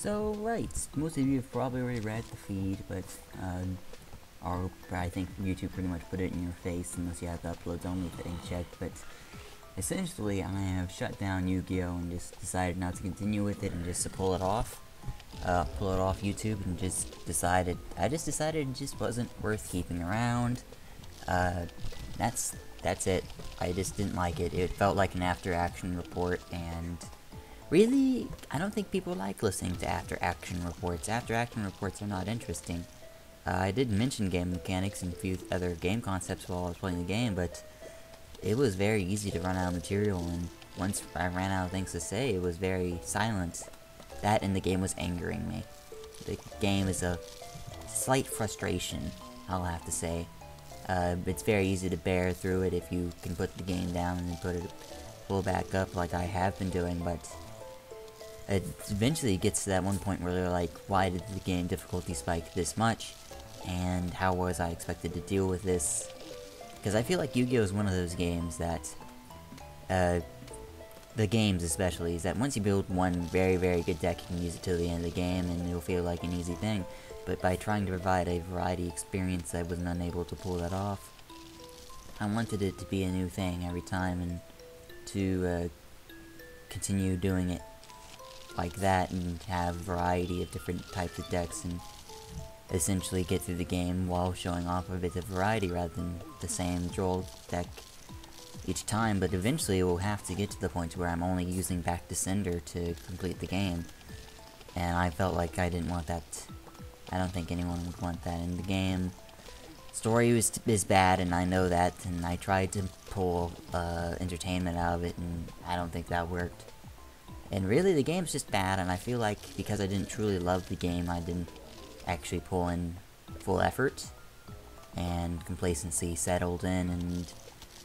Right, most of you have probably already read the feed, but or I think YouTube pretty much put it in your face unless you have the uploads only thing checked. But essentially, I have shut down Yu-Gi-Oh and just decided not to continue with it and just to pull it off YouTube, and I just decided it just wasn't worth keeping around. Uh, that's it. I just didn't like it. It felt like an after-action report, and really, I don't think people like listening to after-action reports. After-action reports are not interesting. I did mention game mechanics and a few other game concepts while I was playing the game, but it was very easy to run out of material, and once I ran out of things to say, it was very silent. That and the game was angering me. The game is a slight frustration, I'll have to say. It's very easy to bear through it if you can put the game down and then pull back up like I have been doing, but it eventually gets to that one point where they're like, why did the game difficulty spike this much? And how was I expected to deal with this? Because I feel like Yu-Gi-Oh! Is one of those games that, the games especially, is that once you build one very, very good deck, you can use it till the end of the game and it'll feel like an easy thing. But by trying to provide a variety experience, I was unable to pull that off. I wanted it to be a new thing every time, and to continue doing it like that and have a variety of different types of decks and essentially get through the game while showing off a bit of variety rather than the same droll deck each time. But eventually we'll have to get to the point where I'm only using Back to Sender to complete the game, and I felt like I didn't want that. I don't think anyone would want that in the game. Story is bad, and I know that, and I tried to pull entertainment out of it, and I don't think that worked. And really, the game's just bad, and I feel like because I didn't truly love the game, I didn't actually pull in full effort, and complacency settled in, and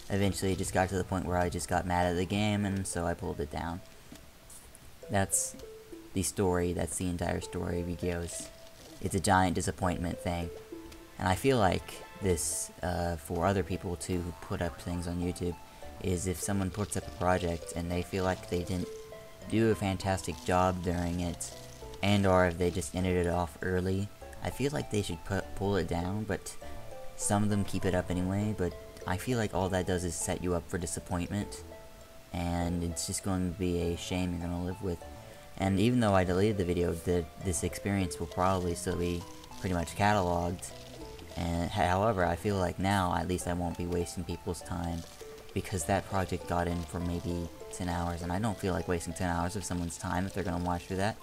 eventually it just got to the point where I just got mad at the game, and so I pulled it down. That's the story, that's the entire story of Yu-Gi-Oh! It's a giant disappointment thing, and I feel like this, for other people too who put up things on YouTube, is if someone puts up a project and they feel like they didn't do a fantastic job during it, and or if they just ended it off early, I feel like they should pull it down. But some of them keep it up anyway, but I feel like all that does is set you up for disappointment, and it's just going to be a shame you're going to live with. And even though I deleted the video, this experience will probably still be pretty much cataloged. And however, I feel like now at least I won't be wasting people's time, because that project got in for maybe 10 hours, and I don't feel like wasting 10 hours of someone's time if they're going to watch through that.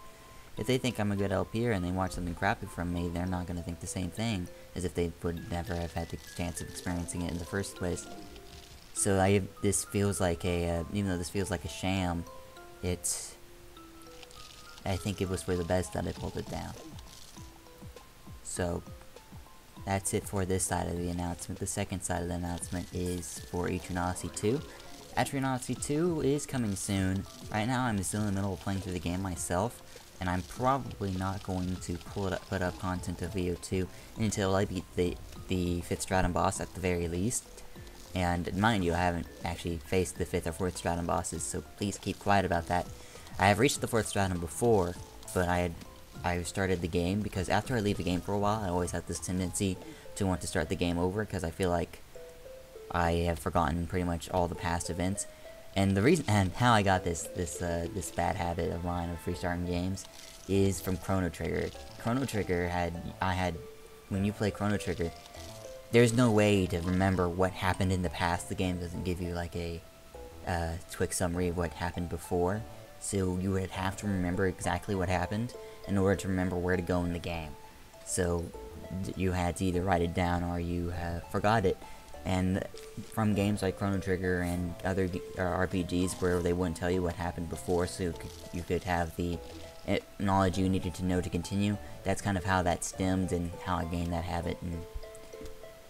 If they think I'm a good LPer and they watch something crappy from me, they're not going to think the same thing as if they would never have had the chance of experiencing it in the first place. So this feels like even though this feels like a sham, I think it was for the best that I pulled it down. So that's it for this side of the announcement. The second side of the announcement is for Eternauty 2. Eternauty 2 is coming soon. Right now I'm still in the middle of playing through the game myself, and I'm probably not going to put up content of VO2 until I beat the 5th Stratum boss at the very least. And mind you, I haven't actually faced the 5th or 4th Stratum bosses, so please keep quiet about that. I have reached the 4th Stratum before, but I started the game because after I leave the game for a while, I always have this tendency to want to start the game over because I feel like I have forgotten pretty much all the past events. And the reason and how I got this bad habit of mine of restarting games is from Chrono Trigger. Chrono Trigger when you play Chrono Trigger, there's no way to remember what happened in the past. The game doesn't give you like a quick summary of what happened before, so you would have to remember exactly what happened in order to remember where to go in the game. So you had to either write it down or you forgot it. And from games like Chrono Trigger and other RPGs where they wouldn't tell you what happened before, so you could have the knowledge you needed to know to continue, that's kind of how that stemmed and how I gained that habit. And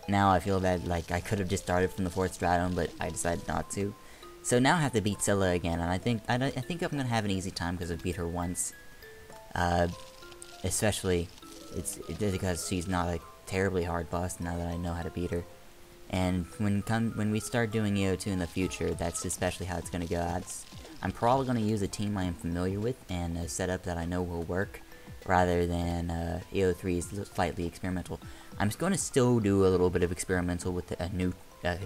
now I feel that like I could have just started from the 4th Stratum, but I decided not to. So now I have to beat Scylla again, and I think I'm gonna have an easy time because I beat her once. Especially it's because she's not a terribly hard boss now that I know how to beat her. And when we start doing EO2 in the future, that's especially how it's gonna go. I'm probably gonna use a team I am familiar with and a setup that I know will work. rather than AO3's slightly experimental. I'm going to still do a little bit of experimental with a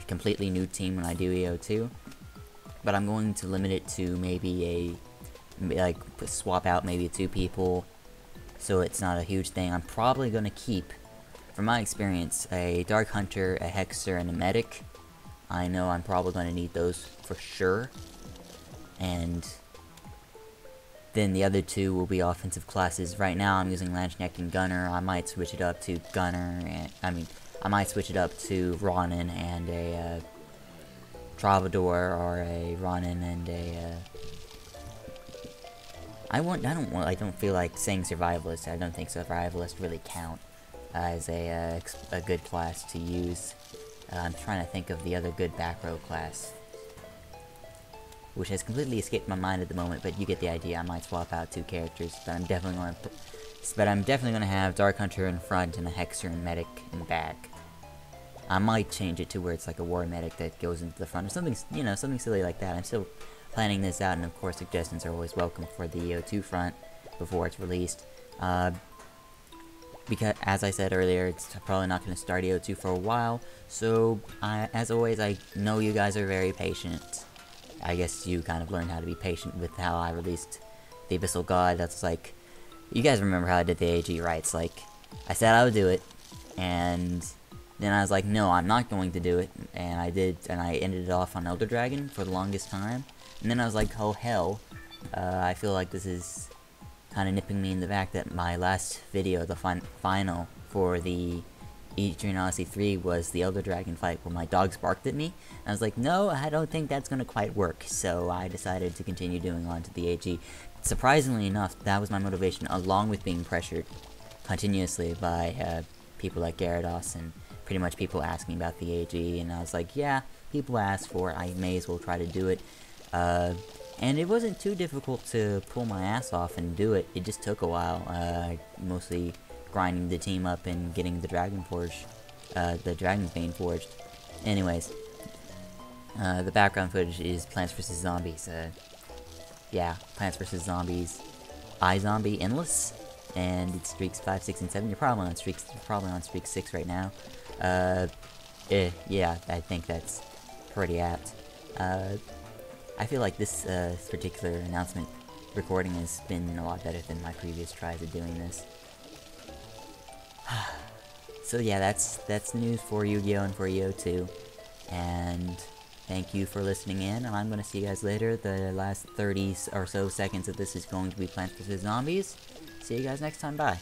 completely new team when I do AO2, but I'm going to limit it to maybe swap out maybe 2 people, so it's not a huge thing. I'm probably going to keep, from my experience, a Dark Hunter, a Hexer, and a Medic. I know I'm probably going to need those for sure, and then the other 2 will be offensive classes. Right now I'm using Lanchneck and Gunner. I might switch it up to Gunner, and I might switch it up to Ronin and a Travador, or a Ronin and a I don't feel like saying Survivalist. I don't think Survivalist really count as a good class to use. I'm trying to think of the other good back row class, which has completely escaped my mind at the moment, but you get the idea. I might swap out 2 characters, but I'm definitely going to have Dark Hunter in front and a Hexer and Medic in back. I might change it to where it's like a War Medic that goes into the front, or something, something silly like that. I'm still planning this out, and of course suggestions are always welcome for the AO2 front before it's released. Because, as I said earlier, it's probably not going to start AO2 for a while, so as always, I know you guys are very patient. I guess you kind of learned how to be patient with how I released the Abyssal God. That's like, you guys remember how I did the AG, right? It's like, I said I would do it, and then I was like, no, I'm not going to do it, and I did, and I ended it off on Elder Dragon for the longest time, and then I was like, oh hell, I feel like this is kind of nipping me in the back that my last video, the final for the Etrian Odyssey 3, was the Elder Dragon fight where my dogs barked at me. And I was like, no, I don't think that's going to quite work, so I decided to continue doing on to the AG. Surprisingly enough, that was my motivation, along with being pressured continuously by people like Gyarados and pretty much people asking about the AG, and I was like, yeah, people asked for it, I may as well try to do it. And it wasn't too difficult to pull my ass off and do it. It just took a while, mostly grinding the team up and getting the Dragon Forge, the Dragon's Bane forged. Anyways, the background footage is Plants vs. Zombies. Yeah, Plants vs. Zombies, iZombie Endless, and it's streaks 5, 6, and 7. You're probably on streak 6 right now. Yeah, I think that's pretty apt. I feel like this particular announcement recording has been a lot better than my previous tries of doing this. So yeah, that's news for Yu-Gi-Oh! And for EO2. And thank you for listening in, and I'm going to see you guys later. The last 30 or so seconds of this is going to be Plants vs. Zombies. See you guys next time, bye.